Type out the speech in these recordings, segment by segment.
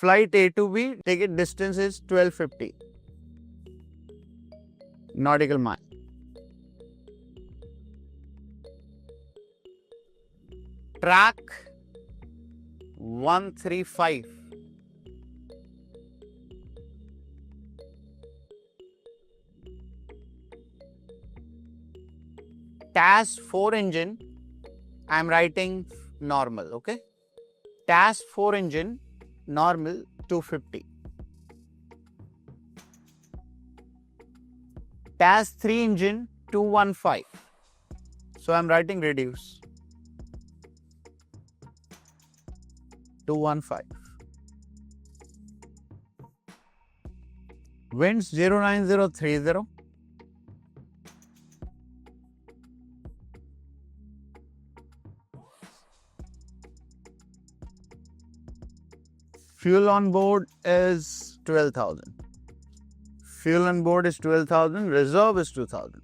flight A to B, ticket distance is 1250 nautical mile. Track 135. TAS 4 engine, I am writing normal, okay? TAS 4 engine, normal 250. TAS 3 engine 215. So I am writing reduce. 215. Winds 09030. Fuel on board is 12,000. Fuel on board is 12,000. Reserve is 2,000.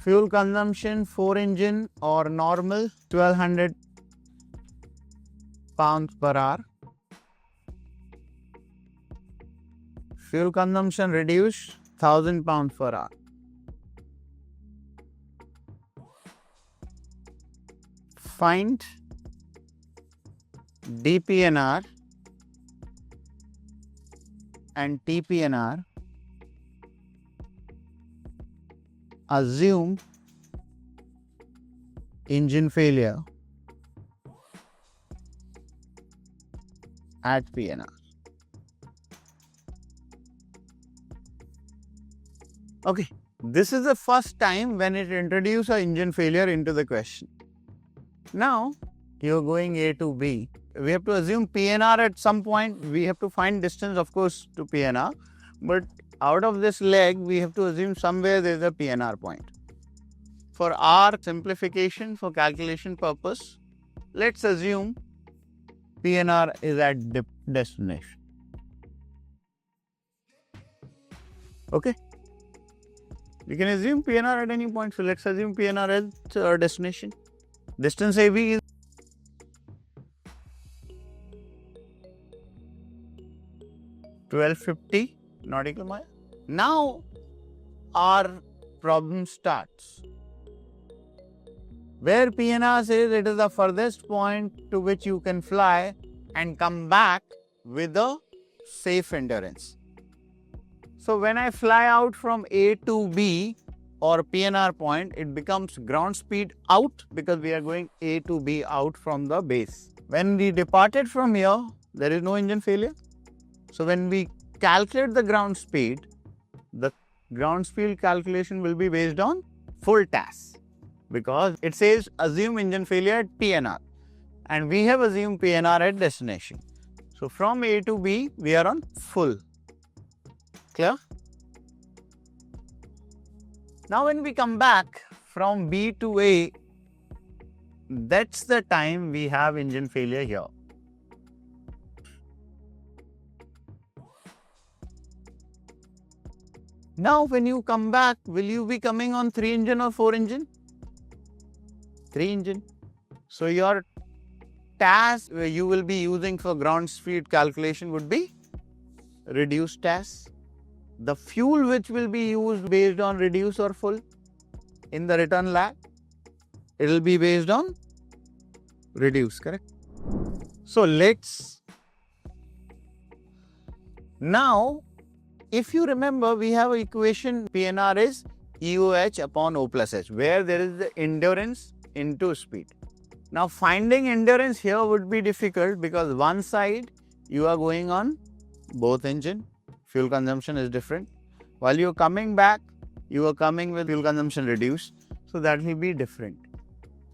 Fuel consumption 4 engine or normal 1200 pounds per hour. Fuel consumption reduced 1000 pounds per hour. Find DPNR and TPNR. Assume engine failure at PNR. Okay, this is the first time when it introduced an engine failure into the question. Now, you're going A to B. We have to assume PNR at some point. We have to find distance, of course, to PNR. But out of this leg, we have to assume somewhere there is a PNR point. For our simplification, for calculation purpose, let's assume PNR is at destination. Okay? We can assume PNR at any point. So let's assume PNR at our destination. Distance AV is 1250 nautical mile. Now our problem starts. Where PNR says it is the furthest point to which you can fly and come back with a safe endurance. So when I fly out from A to B or PNR point, it becomes ground speed out because we are going A to B out from the base. When we departed from here, there is no engine failure. So when we calculate the ground speed calculation will be based on full TAS because it says assume engine failure at PNR and we have assumed PNR at destination. So from A to B, we are on full. Clear? Now when we come back from B to A, that's the time we have engine failure here. Now when you come back, will you be coming on 3 engine or 4 engine? 3 engine. So your TAS you will be using for ground speed calculation would be reduced TAS. The fuel which will be used based on reduce or full in the return lag, it will be based on reduce, correct? So let's now, if you remember, we have an equation PNR is EOH upon O plus H, where there is the endurance into speed. Now finding endurance here would be difficult because one side you are going on both engine, fuel consumption is different. While you are coming back, you are coming with fuel consumption reduced, so that will be different.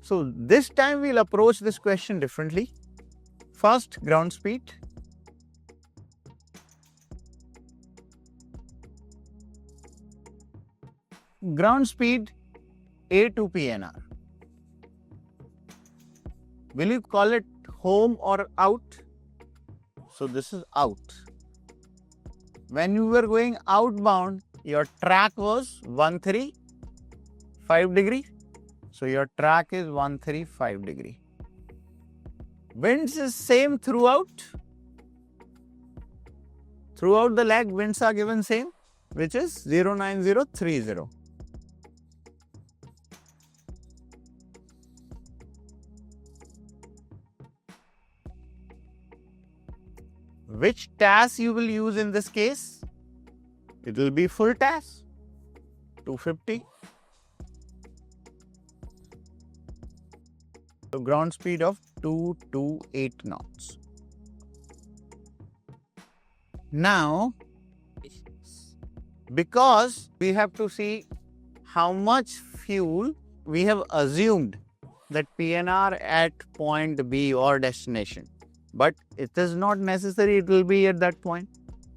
So this time we will approach this question differently. First, ground speed. Ground speed A to PNR. Will you call it home or out? So this is out. When you were going outbound, your track was 13 5 degree. So your track is 135 degree. Winds is same throughout. Throughout the leg, winds are given same, which is 09030. Which TAS you will use in this case? It will be full TAS, 250. So ground speed of 228 knots. Now, because we have to see how much fuel, we have assumed that PNR at point B or destination. But it is not necessary it will be at that point.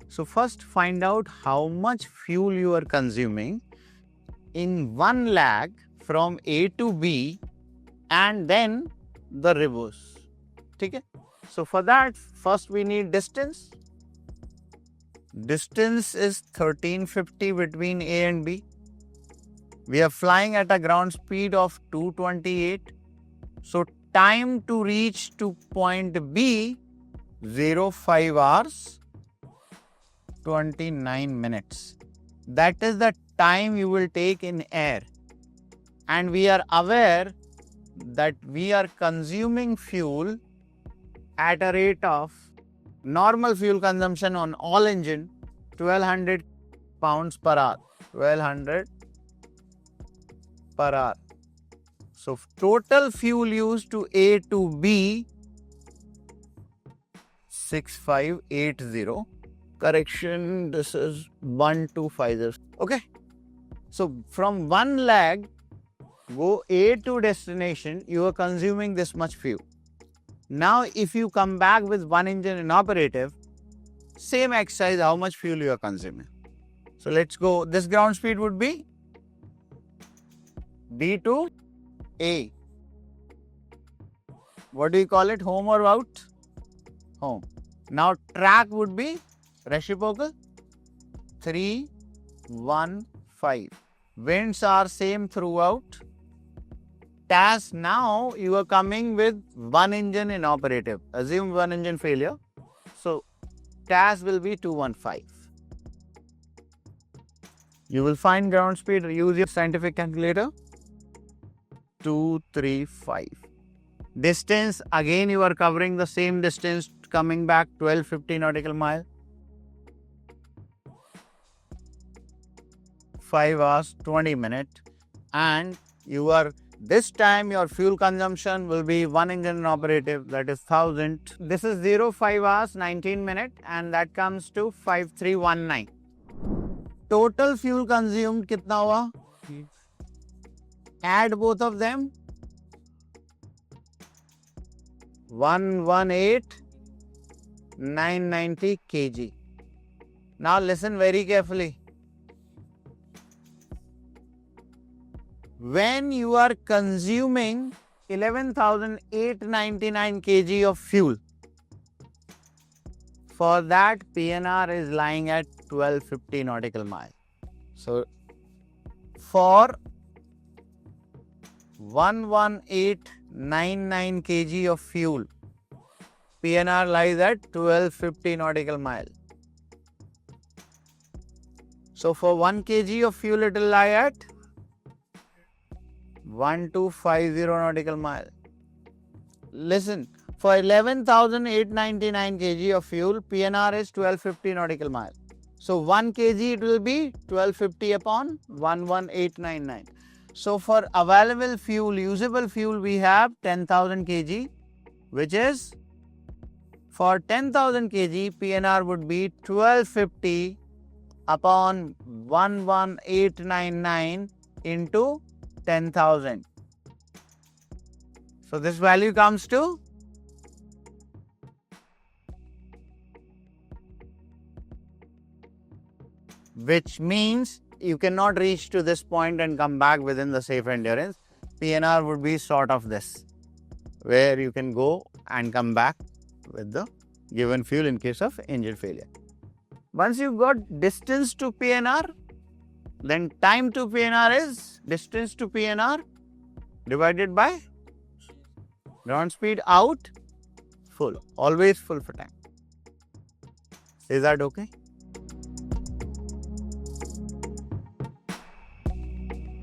So first find out how much fuel you are consuming in one leg from A to B and then the reverse. Okay? So for that, first we need distance. Distance is 1350 between A and B. We are flying at a ground speed of 228. So time to reach to point B, 05 hours, 29 minutes. That is the time you will take in air. And we are aware that we are consuming fuel at a rate of normal fuel consumption on all engine 1200 pounds per hour. 1200 per hour. So total fuel used to A to B 6580. Correction, this is 1250. Okay. So from one leg, go A to destination, you are consuming this much fuel. Now if you come back with one engine inoperative, same exercise, how much fuel you are consuming. So let's go. This ground speed would be B to A. What do you call it? Home or out? Home. Now track would be reciprocal 315. Winds are same throughout. TAS, now you are coming with one engine inoperative. Assume one engine failure. So TAS will be 215. You will find ground speed, use your scientific calculator. 235. Distance, again you are covering the same distance, coming back 1250 nautical mile. 5 hours, 20 minutes. And you are, this time your fuel consumption will be one engine operative, that is 1000. This is 05 hours, 19 minutes, and that comes to 5319. Total fuel consumed kitna hua? Add both of them. 118,990 kg. Now listen very carefully. When you are consuming 11,899 kg of fuel, for that PNR is lying at 1250 nautical mile. So for 11899 kg of fuel, PNR lies at 1250 nautical mile. So for 1 kg of fuel it will lie at 1250 nautical mile. Listen, for 11,899 kg of fuel, PNR is 1250 nautical mile. So 1 kg it will be 1250 upon 11899. So for available fuel, usable fuel, we have 10,000 kg, which is for 10,000 kg, PNR would be 1250 upon 11899 into 10,000. So this value comes to which means you cannot reach to this point and come back within the safe endurance. PNR would be sort of this, where you can go and come back with the given fuel in case of engine failure. Once you got distance to PNR, then time to PNR is distance to PNR divided by ground speed out full. Always full for time. Is that okay?